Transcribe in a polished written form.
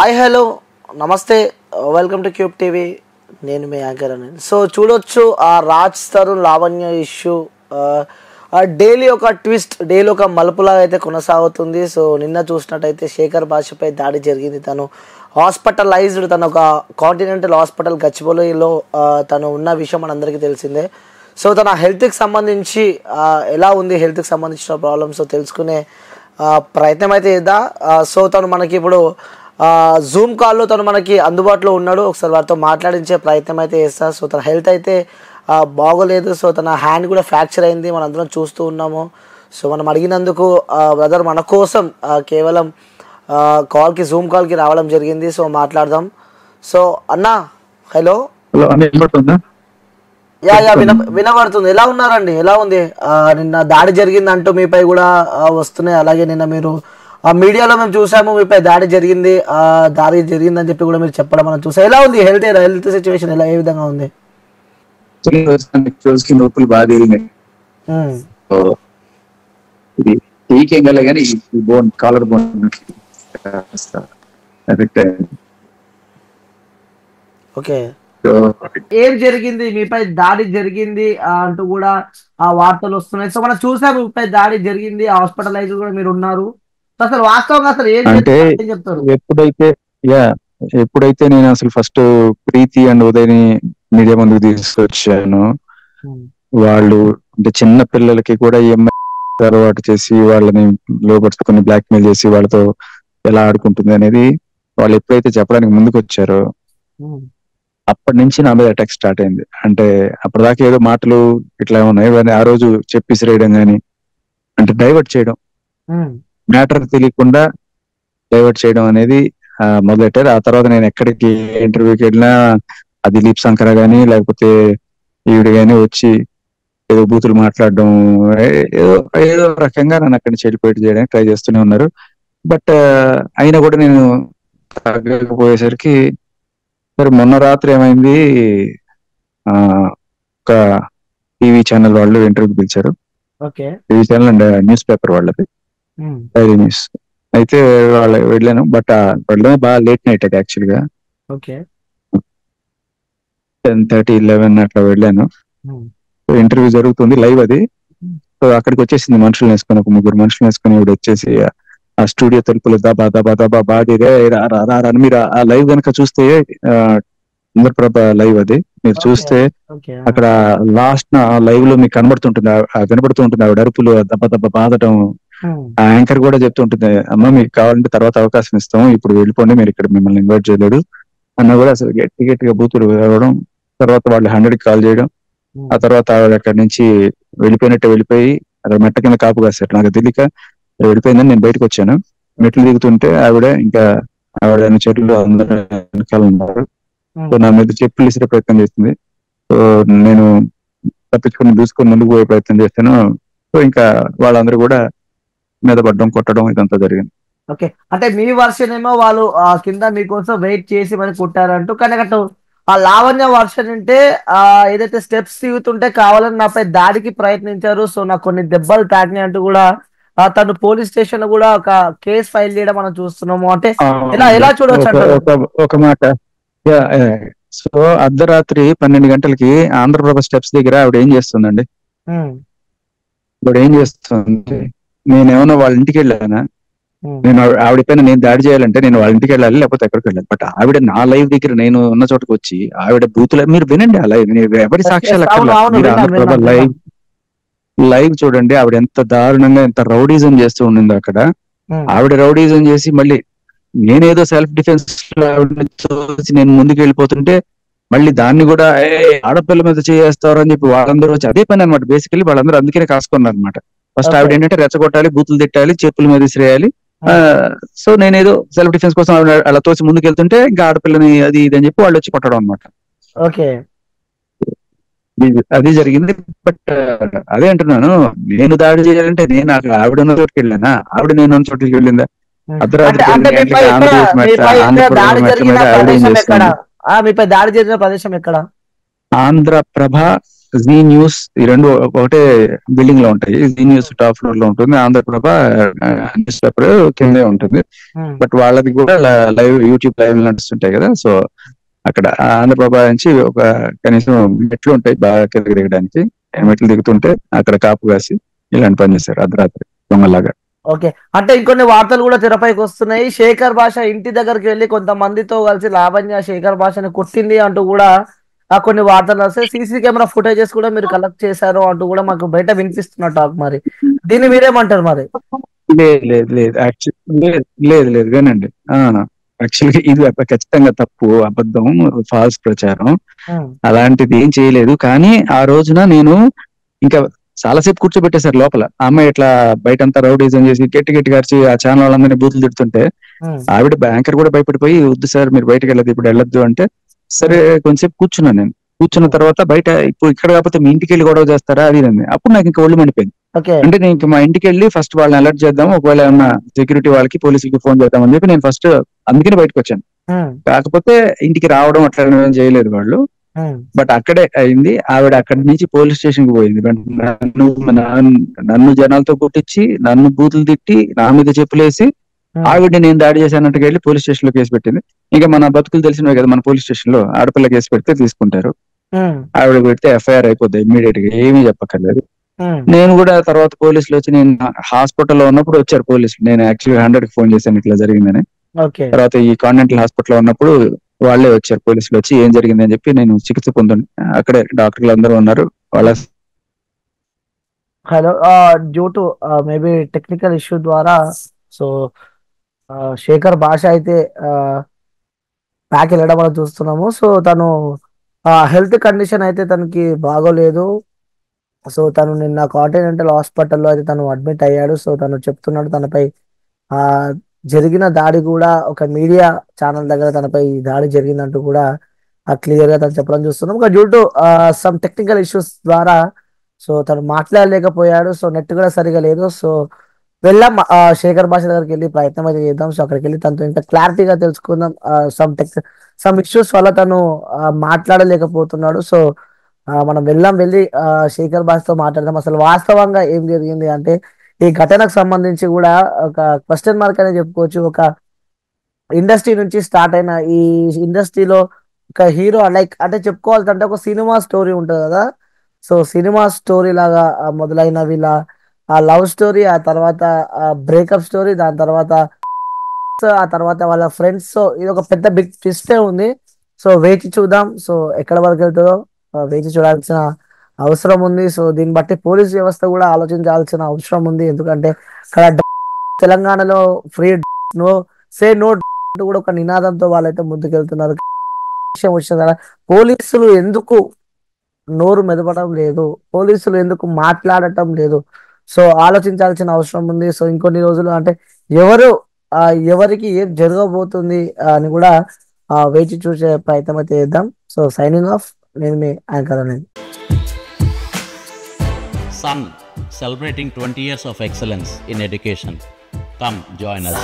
Hi hello నమస్తే, welcome to cube TV. నేను మీ anchor అని. సో చూడొచ్చు ఆ రాజ్ తరుణ్ లావణ్య ఇష్యూ డైలీ ఒక ట్విస్ట్, డైలీ ఒక మలుపులా అయితే కొనసాగుతుంది. సో నిన్న చూసినట్టయితే శేఖర్ భాషపై దాడి జరిగింది. తను హాస్పిటలైజ్డ్, తను ఒక కాంటినెంటల్ హాస్పిటల్ గచ్చిబౌలిలో తను ఉన్న విషయం మనందరికీ తెలిసిందే. సో తన హెల్త్కి సంబంధించి ఎలా ఉంది, హెల్త్కి సంబంధించిన ప్రాబ్లమ్స్ తెలుసుకునే ప్రయత్నం అయితే చేద్దాం. సో తను మనకి ఇప్పుడు జూమ్ కాల్లో తను మనకి అందుబాటులో ఉన్నాడు. ఒకసారి వారితో మాట్లాడించే ప్రయత్నం అయితే చేస్తా. సో తన హెల్త్ అయితే బాగోలేదు. సో తన హ్యాండ్ కూడా ఫ్రాక్చర్ అయింది, మనందరం చూస్తూ ఉన్నాము. సో మనం అడిగినందుకు బ్రదర్ మన కోసం కేవలం కాల్కి, జూమ్ కాల్కి రావడం జరిగింది. సో మాట్లాడదాం. సో అన్నా, హలో. యా యా వినబడుతుంది. ఎలా ఉన్నారండి, ఎలా ఉంది? నిన్న దాడి జరిగింది అంటూ మీపై కూడా వస్తున్నాయి. అలాగే నిన్న మీరు మీడియాలో మేము చూసాము, మీపై దాడి జరిగిందని చెప్పి కూడా మీరు చెప్పడం మనం చూసాం. ఎలా ఉంది హెల్త్ సిచ్యువేషన్, ఎలా ఏ విధంగా ఉంది? నొప్పులు బాగా తిరిగినాయి. ఇది టీకేం కలే కానీ ఈ బోన్, కాలర్ బోన్ ఎఫెక్ట్ అయింది. ఓకే, ఏం జరిగింది? మీపై దాడి జరిగింది అంటూ కూడా ఆ వార్తలు వస్తున్నాయి. సో మనం చూసాము మీపై దాడి జరిగింది, హాస్పిటలైజ్ కూడా మీరు ఉన్నారు. అసలు వాస్తవంగా అసలు ఏం చెప్తారు? ఎప్పుడైతే నేను అసలు first Preethi and Udayani media ముందుకు తీసుకొచ్చాను, వాళ్ళు అంటే చిన్న పిల్లలకి కూడా ఈఎంఐ అలవాటు చేసి వాళ్ళని లోపరుచుకొని బ్లాక్ మెయిల్ చేసి వాళ్ళతో ఎలా ఆడుకుంటుంది అనేది వాళ్ళు ఎప్పుడైతే చెప్పడానికి ముందుకు వచ్చారో అప్పటి నుంచి నా మీద అటాక్ స్టార్ట్ అయింది. అంటే అప్పటిదాకా ఏదో మాటలు ఇట్లా ఉన్నాయి, ఆ రోజు చెప్పిసిరేయడం కానీ, అంటే డైవర్ట్ చేయడం, మ్యాటర్ తెలియకుండా డైవర్ట్ చేయడం అనేది మొదలెట్టారు. ఆ తర్వాత నేను ఎక్కడికి ఇంటర్వ్యూకి వెళ్ళినా ఆ దిలీప్ శంకర గానీ లేకపోతే ఈవిడ గానీ వచ్చి ఏదో బూతులు మాట్లాడడం, ఏదో ఏదో రకంగా నన్ను అక్కడి నుంచి వెళ్ళిపోయి చేయడానికి ట్రై చేస్తూనే ఉన్నారు. బట్ అయినా కూడా నేను తగ్గకపోయేసరికి సరే మొన్న రాత్రి ఏమైంది, ఒక టీవీ ఛానల్ వాళ్ళు ఇంటర్వ్యూకి పిలిచారు. TV channel and news paper వాళ్ళది, డైరీ న్యూస్. అయితే వాళ్ళు వెళ్ళాను. బట్ వెళ్ళడమే బాగా లేట్ నైట్ అది యాక్చువల్ గా 10:30, 11 అట్లా వెళ్ళాను. ఇంటర్వ్యూ జరుగుతుంది, లైవ్ అది. సో అక్కడికి వచ్చేసింది మనుషులు వేసుకొని, ఒక 3 మనుషులు వేసుకొని ఇప్పుడు వచ్చేసి ఆ స్టూడియో తలుపులు దబా దబా దబా బాడీరే అని మీరు ఆ లైవ్ కనుక చూస్తే, ఇంద్రప్రభ లైవ్ అది మీరు చూస్తే అక్కడ లాస్ట్ లైవ్ లో మీకు వినబడుతూ ఉంటుంది ఆవిడ అరుపులు, దెబ్బ దెబ్బ బాధటం. ఆ యాంకర్ కూడా చెప్తూ ఉంటుంది, అమ్మ మీకు కావాలంటే తర్వాత అవకాశం ఇస్తాం, ఇప్పుడు వెళ్ళిపోండి, మీరు ఇక్కడ మిమ్మల్ని ఇన్వైట్ చేయలేడు అన్న కూడా అసలు గట్టిగా బూతులు వేయడం. తర్వాత వాళ్ళు 100కి కాల్ చేయడం. ఆ తర్వాత ఆవిడ అక్కడి నుంచి వెళ్ళిపోయి అక్కడ మెట్ట కింద కాపు కాశారు. నాకు తెలియక వెళ్ళిపోయిందని నేను బయటకు వచ్చాను. మెట్లు దిగుతుంటే ఆవిడ చెట్లు అందరూ వెనకాల ఉన్నారు. సో నా మీద చెప్పులు ఇసే ప్రయత్నం చేస్తుంది. సో నేను తప్పించుకొని దూసుకొని ముందుకు పోయే ప్రయత్నం చేస్తాను. సో ఇంకా వాళ్ళందరూ కూడా మీద పడడం, కొట్టడం ఇదంతా జరిగింది. ఓకే, అంటే మీ వర్షన్ ఏమో వాళ్ళు కింద మీకోసం వెయిట్ చేసి మరి కొట్టారంటూ, కానీ అటు ఆ లావణ్య వర్షన్ అంటే ఏదైతే స్టెప్స్ దిగుతుంటే కావాలని నాపై దాడికి ప్రయత్నించారు, సో నాకు కొన్ని దెబ్బలు తాకినాయి అంటూ కూడా తను పోలీస్ స్టేషన్ లో కూడా ఒక కేసు ఫైల్ చేయడం మనం చూస్తున్నాము. అంటే ఎలా చూడవచ్చు ఒక మాట. సో అర్ధరాత్రి 12 గంటలకి ఆంధ్రప్రభ స్టెప్స్ దగ్గర ఆవిడ ఏం చేస్తుందండి? నేనేమన్నా వాళ్ళ ఇంటికి వెళ్ళానా? నేను ఆవిడ పైన నేను దాడి చేయాలంటే నేను వాళ్ళ ఇంటికి వెళ్ళాలి, లేకపోతే ఎక్కడికి వెళ్ళాలి. బట్ ఆవిడ నా లైవ్ దగ్గర నేను ఉన్న చోటకి వచ్చి ఆవిడ బూతులు, మీరు వినండి ఆ లైవ్, ఎవరి సాక్ష్యాలు అక్కర్లా, మీరు ఆంధ్రప్రభ లైవ్ చూడండి. ఆవిడ ఎంత దారుణంగా, ఎంత రౌడీజం చేస్తూ ఉండిందో అక్కడ. ఆవిడ రౌడీజం చేసి మళ్ళీ నేనేదో సెల్ఫ్ డిఫెన్స్ నేను ముందుకు వెళ్ళిపోతుంటే మళ్ళీ దాన్ని కూడా ఆడపిల్ల మీద చేస్తారు అని చెప్పి వాళ్ళందరూ వచ్చి అదే పని అనమాట. బేసికలీ వాళ్ళందరూ అందుకనే కాసుకున్నారు అనమాట. ఫస్ట్ ఆవిడ ఏంటంటే రెచ్చగొట్టాలి, బూతులు తిట్టాలి, చెప్పుల మీద విసిరేయాలి. సో నేనేదో సెల్ఫ్ డిఫెన్స్ కోసం అలా తోసి ముందుకు వెళ్తుంటే ఇంకా ఆడపిల్లని అది ఇది అని చెప్పి వాళ్ళు వచ్చి కొట్టడం అనమాట. అది జరిగింది. బట్ అదే అంటున్నాను, నేను దాడి చేయాలంటే నేను ఆవిడ ఉన్న చోటుకి వెళ్ళానా? ఆవిడ నేను ఉన్న చోటుకి వెళ్ళిందా? అర్ధరాత్రి ఆంధ్రప్రభ జీ న్యూస్ ఈ రెండు ఒకటే బిల్డింగ్ లో ఉంటాయి. జీ న్యూస్ టాప్ ఫ్లోర్ లో ఉంటుంది, ఆంధ్రప్రభ న్యూస్ పేపర్ కిందే ఉంటుంది. బట్ వాళ్ళది కూడా లైవ్ యూట్యూబ్ లైవ్ నడుస్తుంటాయి కదా. సో అక్కడ ఆంధ్రప్రభ నుంచి ఒక కనీసం మెట్లు ఉంటాయి బాగా కిందకి దిగడానికి. మెట్లు దిగుతుంటే అక్కడ కాపు కాసి ఇలాంటి పని చేశారు అర్ధరాత్రి దొంగలాగా. ఓకే, అంటే ఇంకొన్ని వార్తలు కూడా తెరపైకి వస్తున్నాయి. శేఖర్ భాష ఇంటి దగ్గరికి వెళ్ళి కొంతమందితో కలిసి లావణ్య శేఖర్ భాషని కొట్టింది అంటూ కూడా కొన్ని వార్తలు వస్తాయి. సీసీ కెమెరా ఫుటేజెస్ కూడా మీరు కలెక్ట్ చేశారు అంటూ కూడా మాకు బయట వినిపిస్తున్న టాక్. మరి దీన్ని మీరేమంటారు మరి? లేదు లేదు లేదు యాక్చువల్ లేదు లేదు లేదు వినండి. యాక్చువల్గా ఇది ఖచ్చితంగా తప్పు, అబద్ధం, ఫాల్స్ ప్రచారం. అలాంటిది ఏం చేయలేదు. కానీ ఆ రోజున నేను ఇంకా చాలాసేపు కూర్చోబెట్టేశారు లోపల. ఆ అమ్మాయి ఇట్లా బయటంతా రౌడీజం చేసి గట్టి గట్టిగా అరిచి ఆ ఛానల్ వాళ్ళందరినీ బూతులు తిడుతుంటే ఆవిడ బ్యాంకర్ కూడా భయపడిపోయి వద్దు సార్ మీరు బయటకు వెళ్ళదు ఇప్పుడు వెళ్ళొద్దు అంటే, సరే కొంచెంసేపు కూర్చున్నాను. నేను కూర్చున్న తర్వాత బయట ఇప్పుడు ఇక్కడ కాకపోతే మీ ఇంటికి వెళ్ళి గొడవ చేస్తారా అది అని. అప్పుడు నాకు ఇంకా ఒళ్ళు మండిపోయింది. అంటే నేను ఇంకా మా ఇంటికి వెళ్ళి ఫస్ట్ వాళ్ళని అలర్ట్ చేద్దాం, ఒకవేళ ఏమన్నా సెక్యూరిటీ వాళ్ళకి పోలీసులకి ఫోన్ చేద్దామని చెప్పి నేను ఫస్ట్ అందుకని బయటకు వచ్చాను. కాకపోతే ఇంటికి రావడం అట్లా ఏం చేయలేదు వాళ్ళు. బట్ అక్కడే అయింది. ఆవిడ అక్కడి నుంచి పోలీస్ స్టేషన్ కి పోయింది. నన్ను జనాలతో కొట్టించి నన్ను బూతులు తిట్టి నా మీద చెప్పులేసి ఆవిడ నేను దాడి చేశానంటూ వెళ్ళి పోలీస్ స్టేషన్ లో కేసు పెట్టింది. ఇంకా మన బతుకులు తెలిసినవి కదా, మన పోలీస్ స్టేషన్ లో ఆడపిల్ల కేసు పెడితే తీసుకుంటారు. ఆవిడ పెడితే ఎఫ్ఐఆర్ అయిపోద్ది ఇమ్మీడియట్ గా, ఏమీ చెప్పక్కర్లేదు. నేను కూడా తర్వాత పోలీసులు వచ్చి, నేను హాస్పిటల్లో ఉన్నప్పుడు వచ్చారు పోలీసులు. నేను యాక్చువల్గా 100 కి ఫోన్ చేశాను ఇట్లా జరిగిందని. తర్వాత ఈ కాన్వెంటల్ హాస్పిటల్ ఉన్నప్పుడు వాళ్ళే వచ్చారు పోలీసులు వచ్చి ఏం జరిగింది అని చెప్పి నేను చికిత్స పొందాను. అక్కడే డాక్టర్లు అందరూ ఉన్నారు వాళ్ళ. Hello, due to maybe technical issue ద్వారా సో శేఖర్ భాష అయితే ప్యాక్ వెళ్ళడం మనం చూస్తున్నాము. సో తను హెల్త్ కండిషన్ అయితే తనకి బాగోలేదు. సో తను నిన్న కాంటినెంటల్ హాస్పిటల్లో అయితే తను అడ్మిట్ అయ్యాడు. సో తను చెప్తున్నాడు తనపై ఆ జరిగిన దాడి కూడా ఒక మీడియా ఛానల్ దగ్గర తనపై దాడి జరిగిందంటూ కూడా క్లియర్ గా తను చెప్పడం చూస్తున్నాం. Due to some technical issues ద్వారా సో తను మాట్లాడలేకపోయాడు. సో నెట్ కూడా సరిగా లేదు. సో వెళ్ళాం శేఖర్ భాష దగ్గరికి వెళ్ళి ప్రయత్నం అయితే చేద్దాం. సో అక్కడికి వెళ్ళి తనతో ఇంకా క్లారిటీగా తెలుసుకుందాం. సమ్ ఇష్యూస్ వల్ల తను మాట్లాడలేకపోతున్నాడు. సో మనం వెళ్ళి శేఖర్ భాషతో మాట్లాడదాం. అసలు వాస్తవంగా ఏం జరిగింది అంటే ఈ ఘటనకు సంబంధించి కూడా ఒక క్వశ్చన్ మార్క్ అనే చెప్పుకోవచ్చు. ఒక ఇండస్ట్రీ నుంచి స్టార్ట్ అయిన ఈ ఇండస్ట్రీలో ఒక హీరో లైక్ అంటే చెప్పుకోవాలంటే ఒక సినిమా స్టోరీ ఉంటుంది కదా. సో సినిమా స్టోరీ లాగా మొదలైన వీళ్ళ ఆ లవ్ స్టోరీ, ఆ తర్వాత బ్రేకప్ స్టోరీ, దాని తర్వాత ఆ తర్వాత వాళ్ళ ఫ్రెండ్స్. సో ఇది ఒక పెద్ద బిగ్ ట్విస్టే ఉంది. సో వేచి చూద్దాం. సో ఎక్కడ వరకు వెళ్తుందో వేచి చూడాల్సిన అవసరం ఉంది. సో దీన్ని బట్టి పోలీస్ వ్యవస్థ కూడా ఆలోచించాల్సిన అవసరం ఉంది. ఎందుకంటే ఇక్కడ తెలంగాణలో ఫ్రీ నో సే నో కూడా ఒక నినాదంతో వాళ్ళైతే ముందుకెళ్తున్నారు. విషయం వచ్చిన కదా, పోలీసులు ఎందుకు నోరు మెదపడం లేదు, పోలీసులు ఎందుకు మాట్లాడటం లేదు, సో ఆలోచించాల్సిన అవసరం ఉంది. సో ఇంకొన్ని రోజులు అంటే ఎవరికి ఏం జరగబోతుంది అని కూడా వేచి చూసే ప్రయత్నం అయితే చేద్దాం. సో సైనింగ్ ఆఫ్, నేను మీ యాంకర్ అనేది. Sun, celebrating 20 years of excellence in education. Come join us.